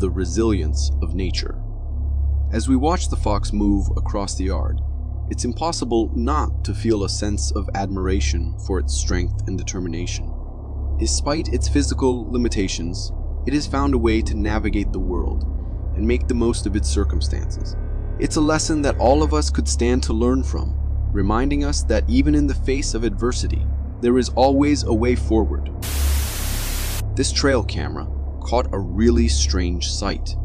the resilience of nature. As we watch the fox move across the yard, it's impossible not to feel a sense of admiration for its strength and determination. Despite its physical limitations, it has found a way to navigate the world and make the most of its circumstances. It's a lesson that all of us could stand to learn from, reminding us that even in the face of adversity, there is always a way forward. This trail camera caught a really strange sight.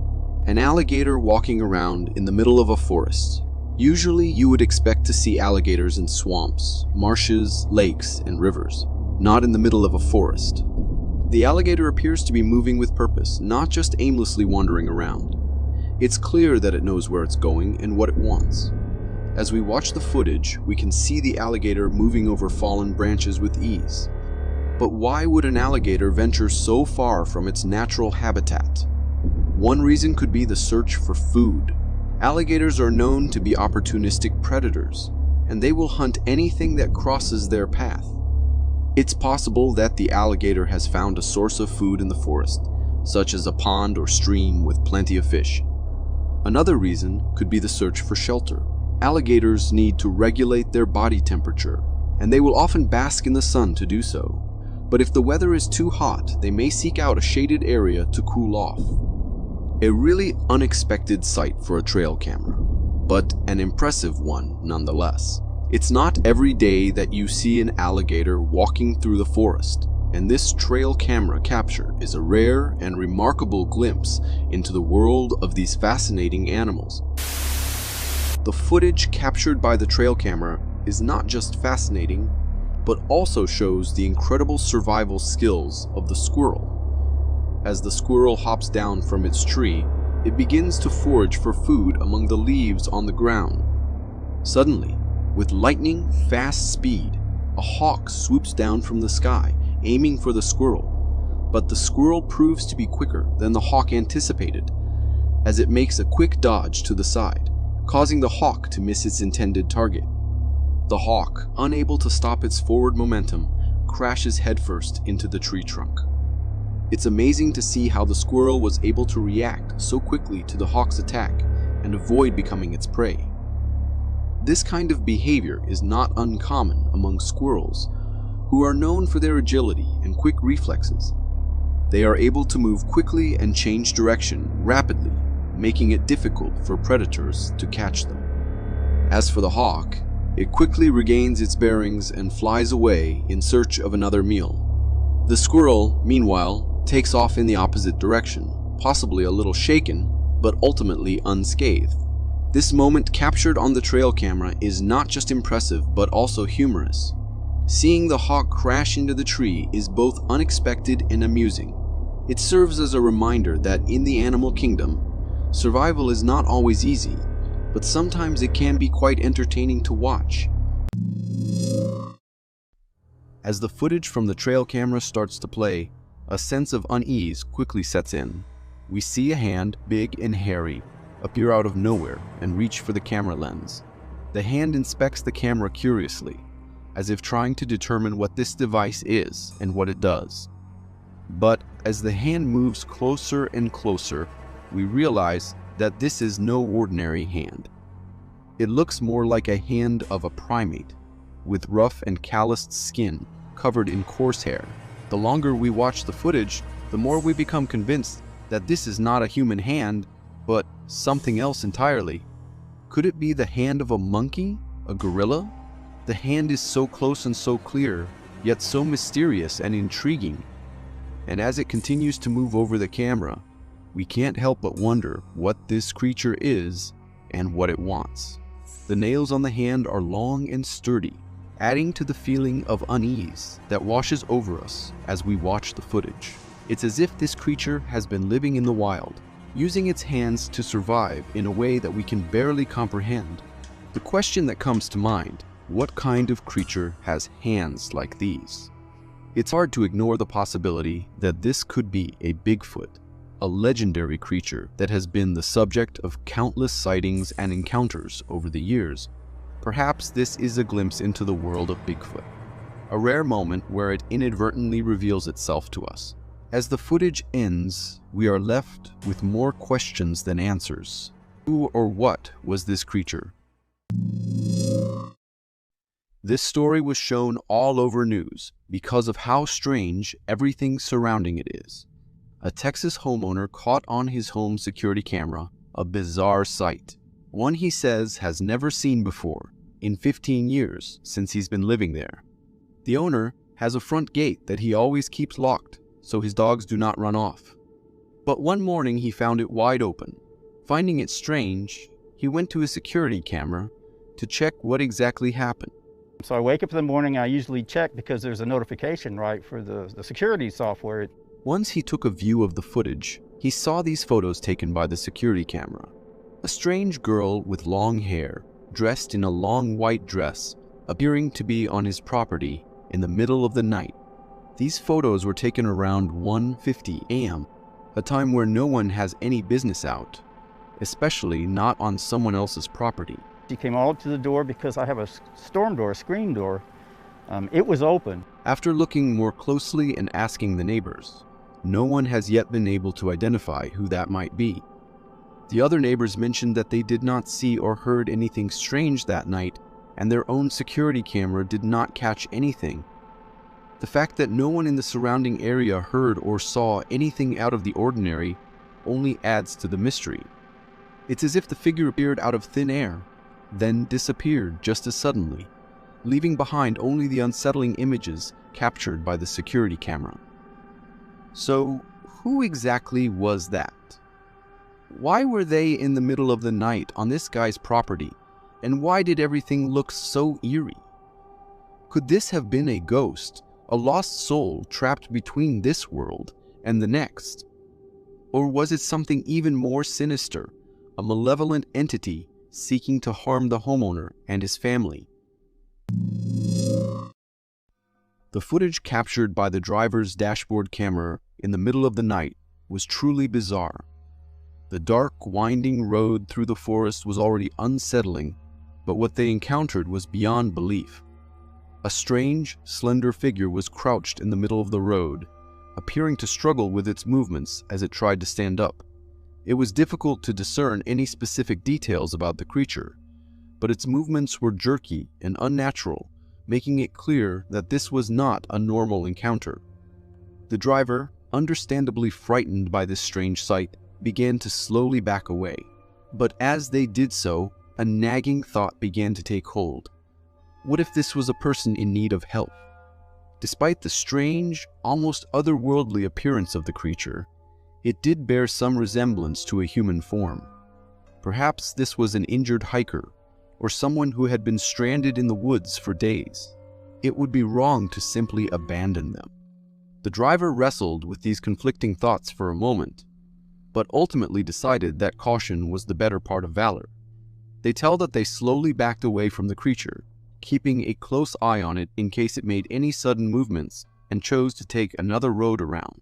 An alligator walking around in the middle of a forest. Usually you would expect to see alligators in swamps, marshes, lakes, and rivers, not in the middle of a forest. The alligator appears to be moving with purpose, not just aimlessly wandering around. It's clear that it knows where it's going and what it wants. As we watch the footage, we can see the alligator moving over fallen branches with ease. But why would an alligator venture so far from its natural habitat? One reason could be the search for food. Alligators are known to be opportunistic predators, and they will hunt anything that crosses their path. It's possible that the alligator has found a source of food in the forest, such as a pond or stream with plenty of fish. Another reason could be the search for shelter. Alligators need to regulate their body temperature, and they will often bask in the sun to do so. But if the weather is too hot, they may seek out a shaded area to cool off. A really unexpected sight for a trail camera, but an impressive one nonetheless. It's not every day that you see an alligator walking through the forest, and this trail camera capture is a rare and remarkable glimpse into the world of these fascinating animals. The footage captured by the trail camera is not just fascinating, but also shows the incredible survival skills of the squirrel. As the squirrel hops down from its tree, it begins to forage for food among the leaves on the ground. Suddenly, with lightning-fast speed, a hawk swoops down from the sky, aiming for the squirrel. But the squirrel proves to be quicker than the hawk anticipated, as it makes a quick dodge to the side, causing the hawk to miss its intended target. The hawk, unable to stop its forward momentum, crashes headfirst into the tree trunk. It's amazing to see how the squirrel was able to react so quickly to the hawk's attack and avoid becoming its prey. This kind of behavior is not uncommon among squirrels, who are known for their agility and quick reflexes. They are able to move quickly and change direction rapidly, making it difficult for predators to catch them. As for the hawk, it quickly regains its bearings and flies away in search of another meal. The squirrel, meanwhile, takes off in the opposite direction, possibly a little shaken, but ultimately unscathed. This moment captured on the trail camera is not just impressive, but also humorous. Seeing the hawk crash into the tree is both unexpected and amusing. It serves as a reminder that in the animal kingdom, survival is not always easy, but sometimes it can be quite entertaining to watch. As the footage from the trail camera starts to play, a sense of unease quickly sets in. We see a hand, big and hairy, appear out of nowhere and reach for the camera lens. The hand inspects the camera curiously, as if trying to determine what this device is and what it does. But as the hand moves closer and closer, we realize that this is no ordinary hand. It looks more like a hand of a primate, with rough and calloused skin covered in coarse hair. The longer we watch the footage, the more we become convinced that this is not a human hand, but something else entirely. Could it be the hand of a monkey? A gorilla? The hand is so close and so clear, yet so mysterious and intriguing. And as it continues to move over the camera, we can't help but wonder what this creature is and what it wants. The nails on the hand are long and sturdy, adding to the feeling of unease that washes over us as we watch the footage. It's as if this creature has been living in the wild, using its hands to survive in a way that we can barely comprehend. The question that comes to mind: what kind of creature has hands like these? It's hard to ignore the possibility that this could be a Bigfoot, a legendary creature that has been the subject of countless sightings and encounters over the years. Perhaps this is a glimpse into the world of Bigfoot, a rare moment where it inadvertently reveals itself to us. As the footage ends, we are left with more questions than answers. Who or what was this creature? This story was shown all over news because of how strange everything surrounding it is. A Texas homeowner caught on his home security camera a bizarre sight, one he says has never seen before in 15 years since he's been living there. The owner has a front gate that he always keeps locked so his dogs do not run off. But one morning he found it wide open. Finding it strange, he went to his security camera to check what exactly happened. So I wake up in the morning, I usually check because there's a notification, right, for the security software. Once he took a view of the footage, he saw these photos taken by the security camera. A strange girl with long hair, dressed in a long white dress, appearing to be on his property in the middle of the night. These photos were taken around 1:50 a.m., a time where no one has any business out, especially not on someone else's property. She came all up to the door because I have a storm door, a screen door. It was open. After looking more closely and asking the neighbors, no one has yet been able to identify who that might be. The other neighbors mentioned that they did not see or heard anything strange that night, and their own security camera did not catch anything. The fact that no one in the surrounding area heard or saw anything out of the ordinary only adds to the mystery. It's as if the figure appeared out of thin air, then disappeared just as suddenly, leaving behind only the unsettling images captured by the security camera. So, who exactly was that? Why were they in the middle of the night on this guy's property, and why did everything look so eerie? Could this have been a ghost, a lost soul trapped between this world and the next? Or was it something even more sinister, a malevolent entity seeking to harm the homeowner and his family? The footage captured by the driver's dashboard camera in the middle of the night was truly bizarre. The dark, winding road through the forest was already unsettling, but what they encountered was beyond belief. A strange, slender figure was crouched in the middle of the road, appearing to struggle with its movements as it tried to stand up. It was difficult to discern any specific details about the creature, but its movements were jerky and unnatural, making it clear that this was not a normal encounter. The driver, understandably frightened by this strange sight, began to slowly back away. But as they did so, a nagging thought began to take hold. What if this was a person in need of help? Despite the strange, almost otherworldly appearance of the creature, it did bear some resemblance to a human form. Perhaps this was an injured hiker, or someone who had been stranded in the woods for days. It would be wrong to simply abandon them. The driver wrestled with these conflicting thoughts for a moment, but ultimately decided that caution was the better part of valor. They tell that they slowly backed away from the creature, keeping a close eye on it in case it made any sudden movements, and chose to take another road around.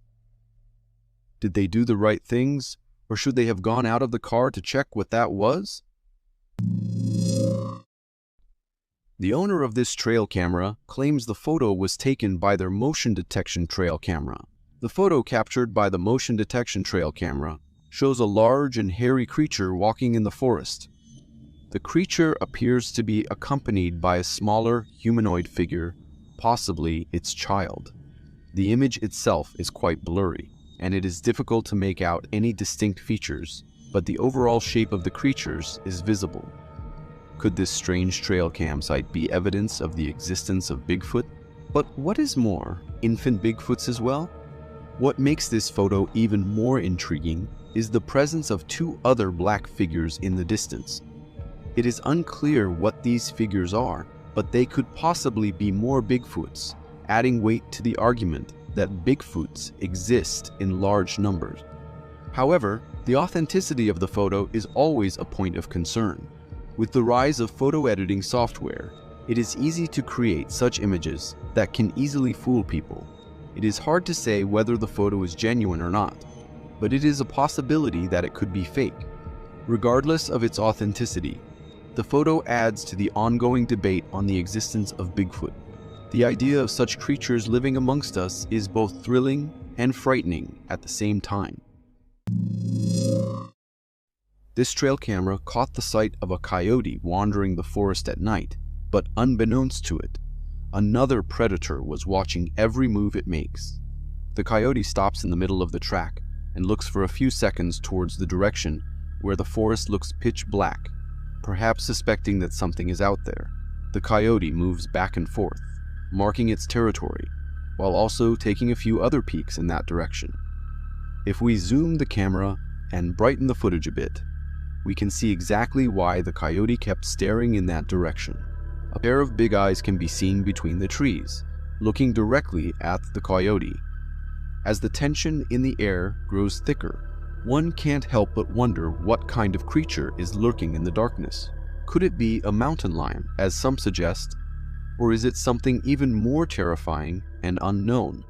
Did they do the right things, or should they have gone out of the car to check what that was? The owner of this trail camera claims the photo was taken by their motion detection trail camera. The photo captured by the motion detection trail camera shows a large and hairy creature walking in the forest. The creature appears to be accompanied by a smaller humanoid figure, possibly its child. The image itself is quite blurry, and it is difficult to make out any distinct features, but the overall shape of the creatures is visible. Could this strange trail cam site be evidence of the existence of Bigfoot? But what is more, infant Bigfoots as well? What makes this photo even more intriguing is the presence of two other black figures in the distance. It is unclear what these figures are, but they could possibly be more Bigfoots, adding weight to the argument that Bigfoots exist in large numbers. However, the authenticity of the photo is always a point of concern. With the rise of photo editing software, it is easy to create such images that can easily fool people. It is hard to say whether the photo is genuine or not, but it is a possibility that it could be fake. Regardless of its authenticity, the photo adds to the ongoing debate on the existence of Bigfoot. The idea of such creatures living amongst us is both thrilling and frightening at the same time. This trail camera caught the sight of a coyote wandering the forest at night, but unbeknownst to it, another predator was watching every move it makes. The coyote stops in the middle of the track and looks for a few seconds towards the direction where the forest looks pitch black, perhaps suspecting that something is out there. The coyote moves back and forth, marking its territory, while also taking a few other peeks in that direction. If we zoom the camera and brighten the footage a bit, we can see exactly why the coyote kept staring in that direction. A pair of big eyes can be seen between the trees, looking directly at the coyote. As the tension in the air grows thicker, one can't help but wonder what kind of creature is lurking in the darkness. Could it be a mountain lion, as some suggest, or is it something even more terrifying and unknown?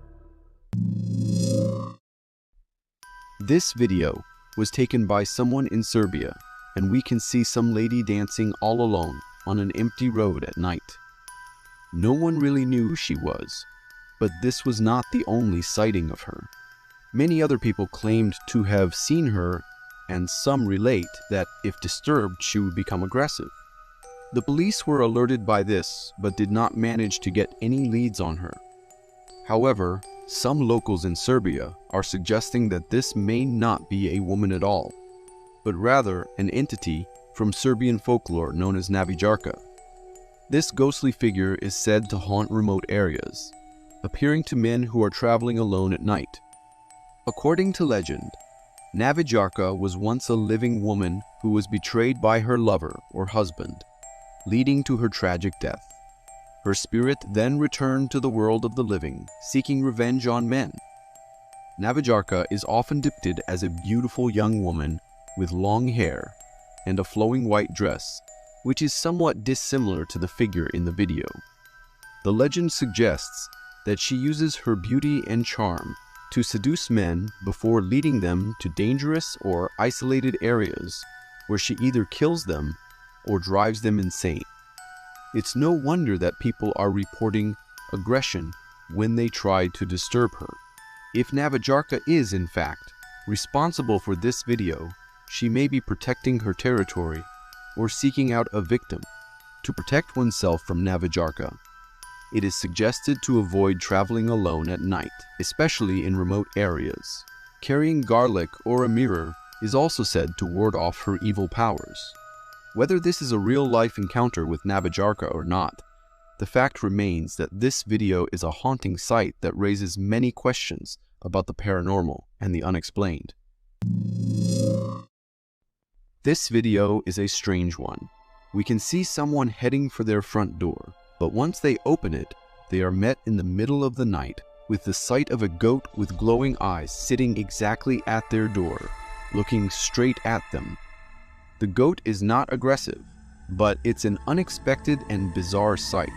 This video was taken by someone in Serbia, and we can see some lady dancing all alone on an empty road at night. No one really knew who she was, but this was not the only sighting of her. Many other people claimed to have seen her, and some relate that if disturbed, she would become aggressive. The police were alerted by this, but did not manage to get any leads on her. However, some locals in Serbia are suggesting that this may not be a woman at all, but rather an entity from Serbian folklore known as Navijarka. This ghostly figure is said to haunt remote areas, appearing to men who are traveling alone at night. According to legend, Navijarka was once a living woman who was betrayed by her lover or husband, leading to her tragic death. Her spirit then returned to the world of the living, seeking revenge on men. Navijarka is often depicted as a beautiful young woman with long hair and a flowing white dress, which is somewhat dissimilar to the figure in the video. The legend suggests that she uses her beauty and charm to seduce men before leading them to dangerous or isolated areas where she either kills them or drives them insane. It's no wonder that people are reporting aggression when they try to disturb her. If Navijarka is, in fact, responsible for this video, she may be protecting her territory or seeking out a victim. To protect oneself from Navijarka, it is suggested to avoid traveling alone at night, especially in remote areas. Carrying garlic or a mirror is also said to ward off her evil powers. Whether this is a real-life encounter with Navijarka or not, the fact remains that this video is a haunting sight that raises many questions about the paranormal and the unexplained. This video is a strange one. We can see someone heading for their front door, but once they open it, they are met in the middle of the night with the sight of a goat with glowing eyes sitting exactly at their door, looking straight at them. The goat is not aggressive, but it's an unexpected and bizarre sight,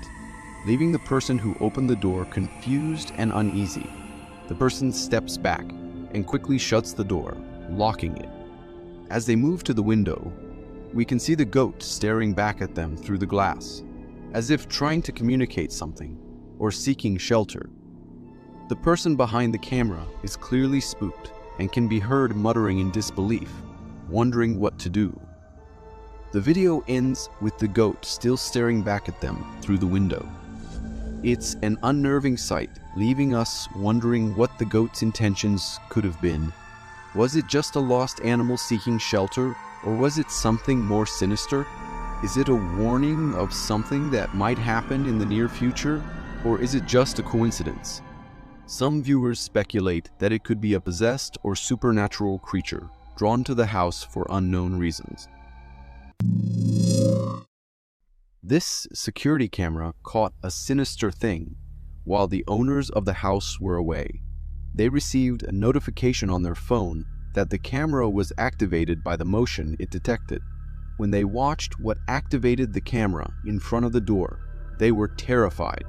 leaving the person who opened the door confused and uneasy. The person steps back and quickly shuts the door, locking it. As they move to the window, we can see the goat staring back at them through the glass, as if trying to communicate something or seeking shelter. The person behind the camera is clearly spooked and can be heard muttering in disbelief, wondering what to do. The video ends with the goat still staring back at them through the window. It's an unnerving sight, leaving us wondering what the goat's intentions could have been. Was it just a lost animal seeking shelter, or was it something more sinister? Is it a warning of something that might happen in the near future, or is it just a coincidence? Some viewers speculate that it could be a possessed or supernatural creature drawn to the house for unknown reasons. This security camera caught a sinister thing while the owners of the house were away. They received a notification on their phone that the camera was activated by the motion it detected. When they watched what activated the camera in front of the door, they were terrified.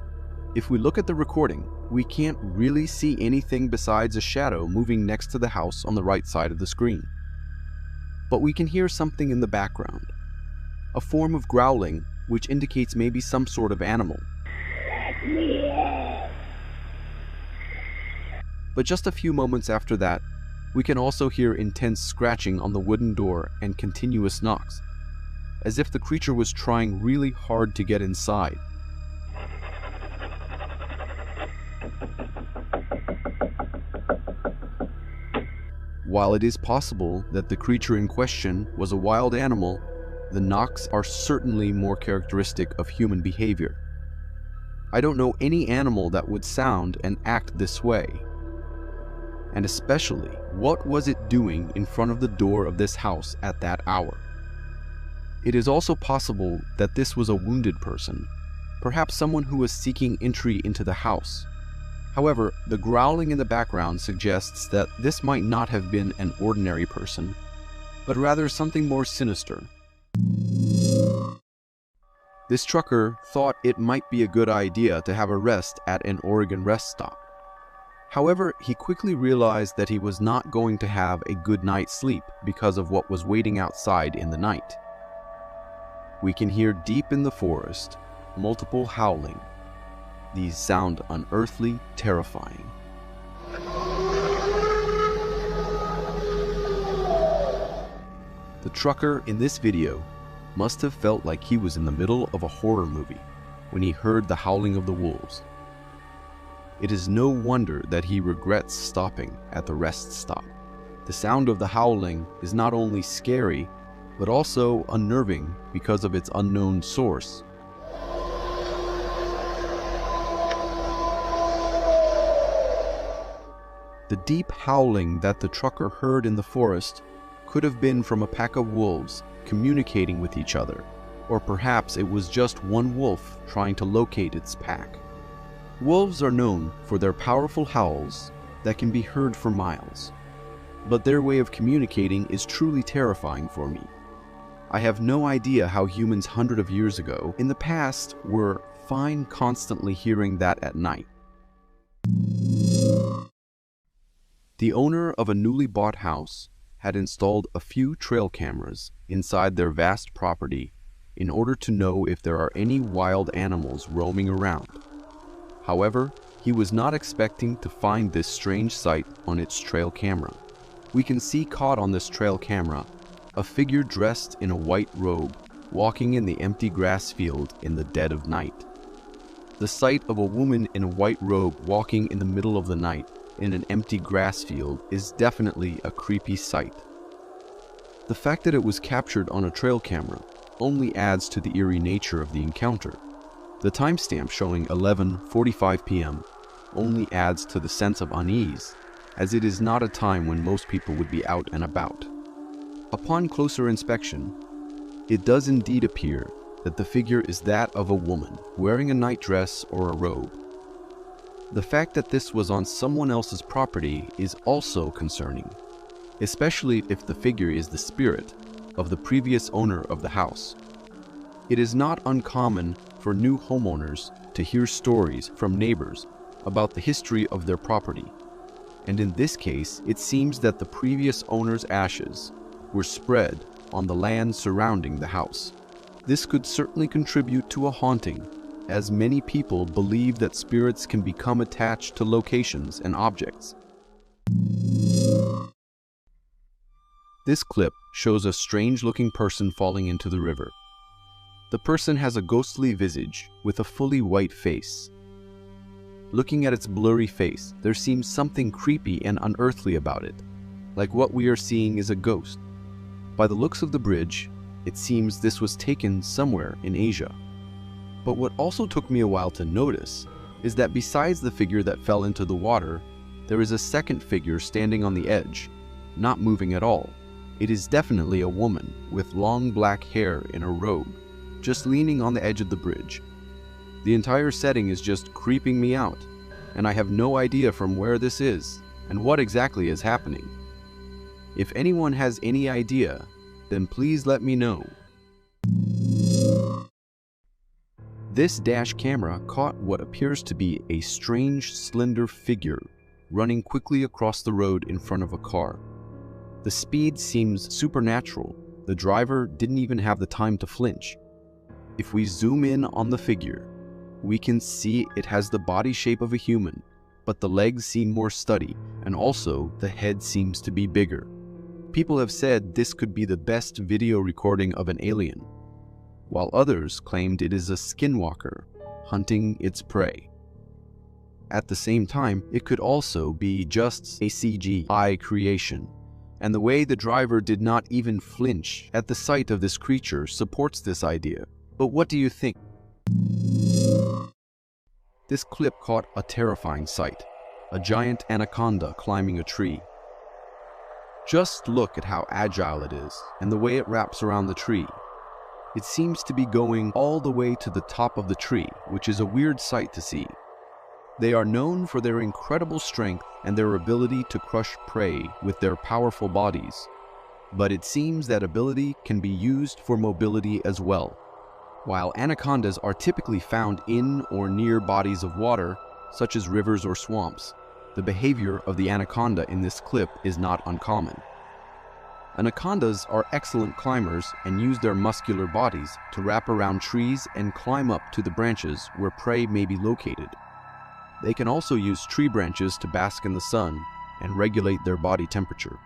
If we look at the recording, we can't really see anything besides a shadow moving next to the house on the right side of the screen. But we can hear something in the background, a form of growling which indicates maybe some sort of animal. The But just a few moments after that, we can also hear intense scratching on the wooden door and continuous knocks, as if the creature was trying really hard to get inside. While it is possible that the creature in question was a wild animal, the knocks are certainly more characteristic of human behavior. I don't know any animal that would sound and act this way. And especially, what was it doing in front of the door of this house at that hour? It is also possible that this was a wounded person, perhaps someone who was seeking entry into the house. However, the growling in the background suggests that this might not have been an ordinary person, but rather something more sinister. This trucker thought it might be a good idea to have a rest at an Oregon rest stop. However, he quickly realized that he was not going to have a good night's sleep because of what was waiting outside in the night. We can hear deep in the forest multiple howling. These sound unearthly, terrifying. The trucker in this video must have felt like he was in the middle of a horror movie when he heard the howling of the wolves. It is no wonder that he regrets stopping at the rest stop. The sound of the howling is not only scary, but also unnerving because of its unknown source. The deep howling that the trucker heard in the forest could have been from a pack of wolves communicating with each other, or perhaps it was just one wolf trying to locate its pack. Wolves are known for their powerful howls that can be heard for miles, but their way of communicating is truly terrifying for me. I have no idea how humans hundreds of years ago in the past were fine constantly hearing that at night. The owner of a newly bought house had installed a few trail cameras inside their vast property in order to know if there are any wild animals roaming around. However, he was not expecting to find this strange sight on its trail camera. We can see caught on this trail camera a figure dressed in a white robe walking in the empty grass field in the dead of night. The sight of a woman in a white robe walking in the middle of the night in an empty grass field is definitely a creepy sight. The fact that it was captured on a trail camera only adds to the eerie nature of the encounter. The timestamp showing 11:45 p.m. only adds to the sense of unease, as it is not a time when most people would be out and about. Upon closer inspection, it does indeed appear that the figure is that of a woman wearing a nightdress or a robe. The fact that this was on someone else's property is also concerning, especially if the figure is the spirit of the previous owner of the house. It is not uncommon for new homeowners to hear stories from neighbors about the history of their property, and in this case, it seems that the previous owner's ashes were spread on the land surrounding the house. This could certainly contribute to a haunting, as many people believe that spirits can become attached to locations and objects. This clip shows a strange-looking person falling into the river. The person has a ghostly visage with a fully white face. Looking at its blurry face, there seems something creepy and unearthly about it, like what we are seeing is a ghost. By the looks of the bridge, it seems this was taken somewhere in Asia. But what also took me a while to notice is that besides the figure that fell into the water, there is a second figure standing on the edge, not moving at all. It is definitely a woman with long black hair in a robe, just leaning on the edge of the bridge. The entire setting is just creeping me out, and I have no idea from where this is and what exactly is happening. If anyone has any idea, then please let me know. This dash camera caught what appears to be a strange, slender figure running quickly across the road in front of a car. The speed seems supernatural. The driver didn't even have the time to flinch. If we zoom in on the figure, we can see it has the body shape of a human, but the legs seem more sturdy, and also the head seems to be bigger. People have said this could be the best video recording of an alien, while others claimed it is a skinwalker hunting its prey. At the same time, it could also be just a CGI creation, and the way the driver did not even flinch at the sight of this creature supports this idea. But what do you think? This clip caught a terrifying sight, a giant anaconda climbing a tree. Just look at how agile it is and the way it wraps around the tree. It seems to be going all the way to the top of the tree, which is a weird sight to see. They are known for their incredible strength and their ability to crush prey with their powerful bodies. But it seems that ability can be used for mobility as well. While anacondas are typically found in or near bodies of water, such as rivers or swamps, the behavior of the anaconda in this clip is not uncommon. Anacondas are excellent climbers and use their muscular bodies to wrap around trees and climb up to the branches where prey may be located. They can also use tree branches to bask in the sun and regulate their body temperature.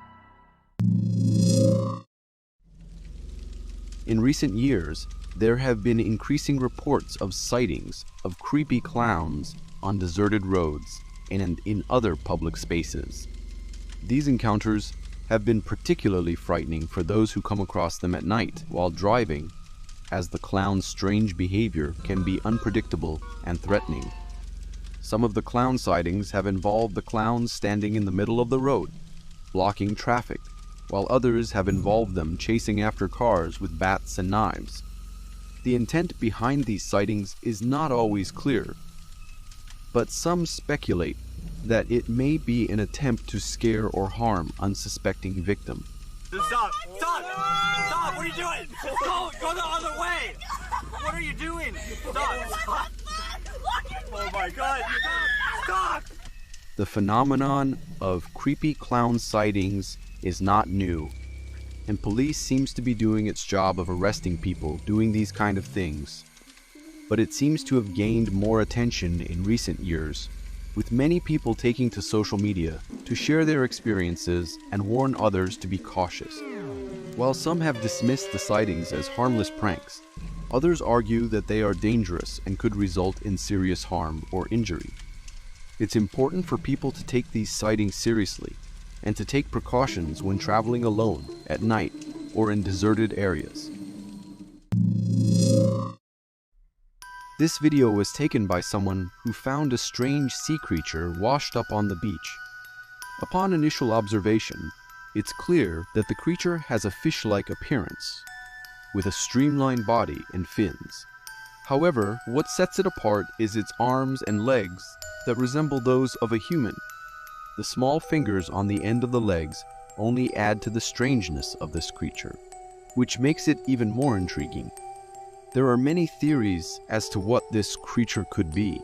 In recent years, there have been increasing reports of sightings of creepy clowns on deserted roads and in other public spaces. These encounters have been particularly frightening for those who come across them at night while driving, as the clown's strange behavior can be unpredictable and threatening. Some of the clown sightings have involved the clowns standing in the middle of the road, blocking traffic, while others have involved them chasing after cars with bats and knives. The intent behind these sightings is not always clear, but some speculate that it may be an attempt to scare or harm unsuspecting victims. Stop! Stop! Stop! What are you doing? Go the other way! What are you doing? Stop! Oh my God! Stop! The phenomenon of creepy clown sightings is not new, and police seems to be doing its job of arresting people doing these kind of things. But it seems to have gained more attention in recent years, with many people taking to social media to share their experiences and warn others to be cautious. While some have dismissed the sightings as harmless pranks, others argue that they are dangerous and could result in serious harm or injury. It's important for people to take these sightings seriously and to take precautions when traveling alone at night or in deserted areas. This video was taken by someone who found a strange sea creature washed up on the beach. Upon initial observation, it's clear that the creature has a fish-like appearance, with a streamlined body and fins. However, what sets it apart is its arms and legs that resemble those of a human. The small fingers on the end of the legs only add to the strangeness of this creature, which makes it even more intriguing. There are many theories as to what this creature could be.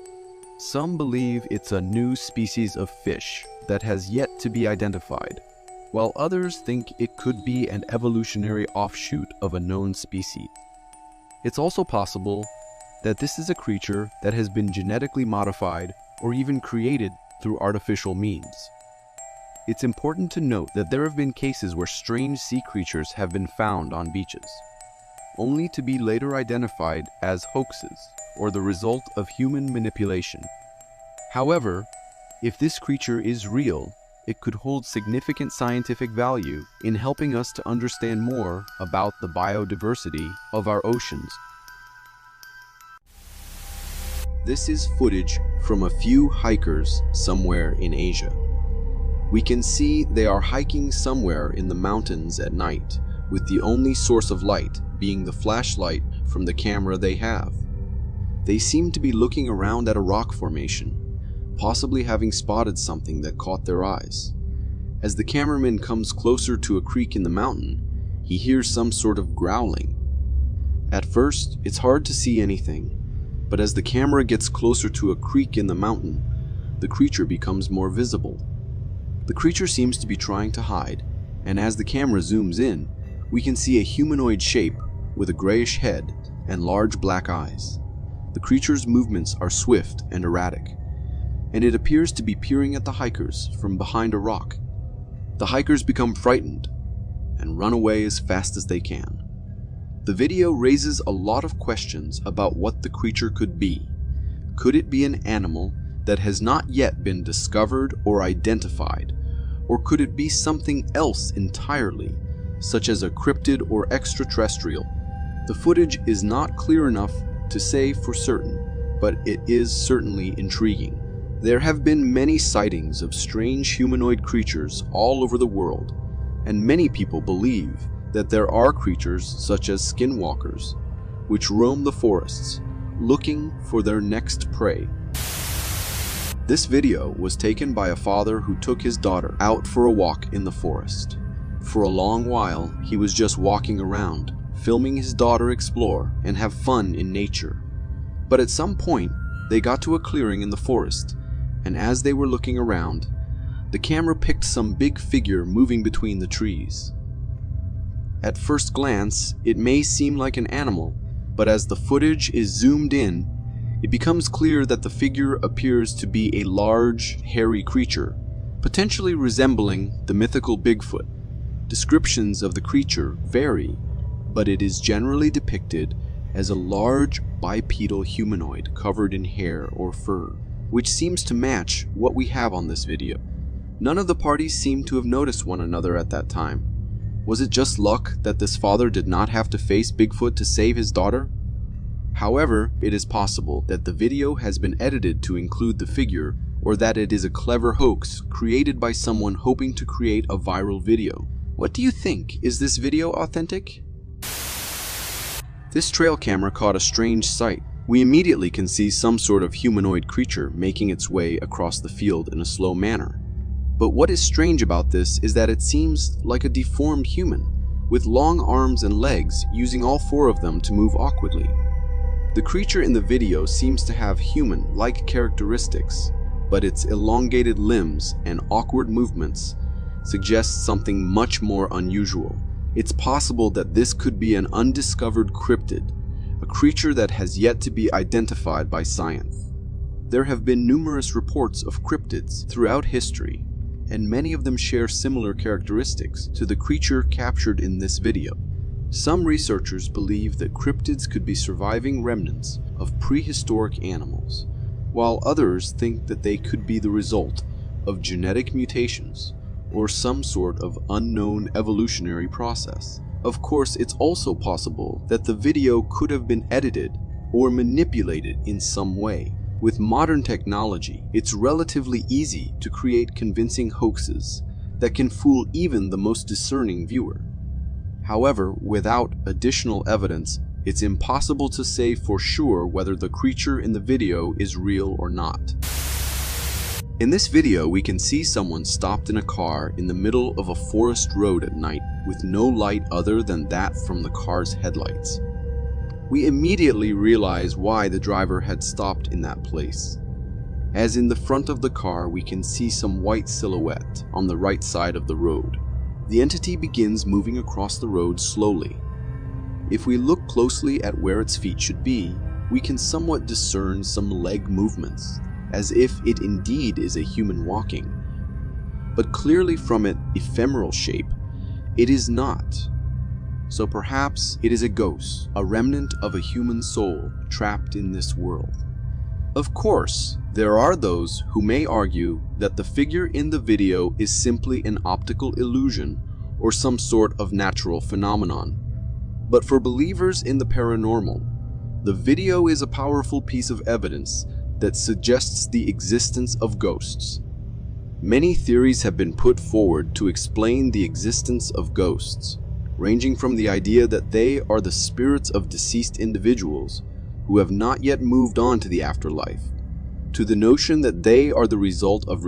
Some believe it's a new species of fish that has yet to be identified, while others think it could be an evolutionary offshoot of a known species. It's also possible that this is a creature that has been genetically modified or even created through artificial means. It's important to note that there have been cases where strange sea creatures have been found on beaches, only to be later identified as hoaxes or the result of human manipulation. However, if this creature is real, it could hold significant scientific value in helping us to understand more about the biodiversity of our oceans. This is footage from a few hikers somewhere in Asia. We can see they are hiking somewhere in the mountains at night, with the only source of light being the flashlight from the camera they have. They seem to be looking around at a rock formation, possibly having spotted something that caught their eyes. As the cameraman comes closer to a creek in the mountain, he hears some sort of growling. At first, it's hard to see anything, but as the camera gets closer to a creek in the mountain, the creature becomes more visible. The creature seems to be trying to hide, and as the camera zooms in, we can see a humanoid shape with a grayish head and large black eyes. The creature's movements are swift and erratic. and it appears to be peering at the hikers from behind a rock. The hikers become frightened and run away as fast as they can. The video raises a lot of questions about what the creature could be. Could it be an animal that has not yet been discovered or identified? Or could it be something else entirely, such as a cryptid or extraterrestrial? The footage is not clear enough to say for certain, but it is certainly intriguing. There have been many sightings of strange humanoid creatures all over the world, and many people believe that there are creatures such as skinwalkers, which roam the forests, looking for their next prey. This video was taken by a father who took his daughter out for a walk in the forest. For a long while, he was just walking around, filming his daughter explore and have fun in nature. But at some point, they got to a clearing in the forest, and as they were looking around, the camera picked some big figure moving between the trees. At first glance, it may seem like an animal, but as the footage is zoomed in, it becomes clear that the figure appears to be a large, hairy creature, potentially resembling the mythical Bigfoot. Descriptions of the creature vary, but it is generally depicted as a large bipedal humanoid covered in hair or fur, which seems to match what we have on this video. None of the parties seem to have noticed one another at that time. Was it just luck that this father did not have to face Bigfoot to save his daughter? However, it is possible that the video has been edited to include the figure, or that it is a clever hoax created by someone hoping to create a viral video. What do you think? Is this video authentic? This trail camera caught a strange sight. We immediately can see some sort of humanoid creature making its way across the field in a slow manner. But what is strange about this is that it seems like a deformed human, with long arms and legs, using all four of them to move awkwardly. The creature in the video seems to have human-like characteristics, but its elongated limbs and awkward movements suggest something much more unusual. It's possible that this could be an undiscovered cryptid, a creature that has yet to be identified by science. There have been numerous reports of cryptids throughout history, and many of them share similar characteristics to the creature captured in this video. Some researchers believe that cryptids could be surviving remnants of prehistoric animals, while others think that they could be the result of genetic mutations or some sort of unknown evolutionary process. Of course, it's also possible that the video could have been edited or manipulated in some way. With modern technology, it's relatively easy to create convincing hoaxes that can fool even the most discerning viewer. However, without additional evidence, it's impossible to say for sure whether the creature in the video is real or not. In this video, we can see someone stopped in a car in the middle of a forest road at night with no light other than that from the car's headlights. We immediately realize why the driver had stopped in that place, as in the front of the car we can see some white silhouette on the right side of the road. The entity begins moving across the road slowly. If we look closely at where its feet should be, we can somewhat discern some leg movements, as if it indeed is a human walking. But clearly from its ephemeral shape, it is not. So perhaps it is a ghost, a remnant of a human soul trapped in this world. Of course, there are those who may argue that the figure in the video is simply an optical illusion or some sort of natural phenomenon. But for believers in the paranormal, the video is a powerful piece of evidence that suggests the existence of ghosts. Many theories have been put forward to explain the existence of ghosts, ranging from the idea that they are the spirits of deceased individuals who have not yet moved on to the afterlife, to the notion that they are the result of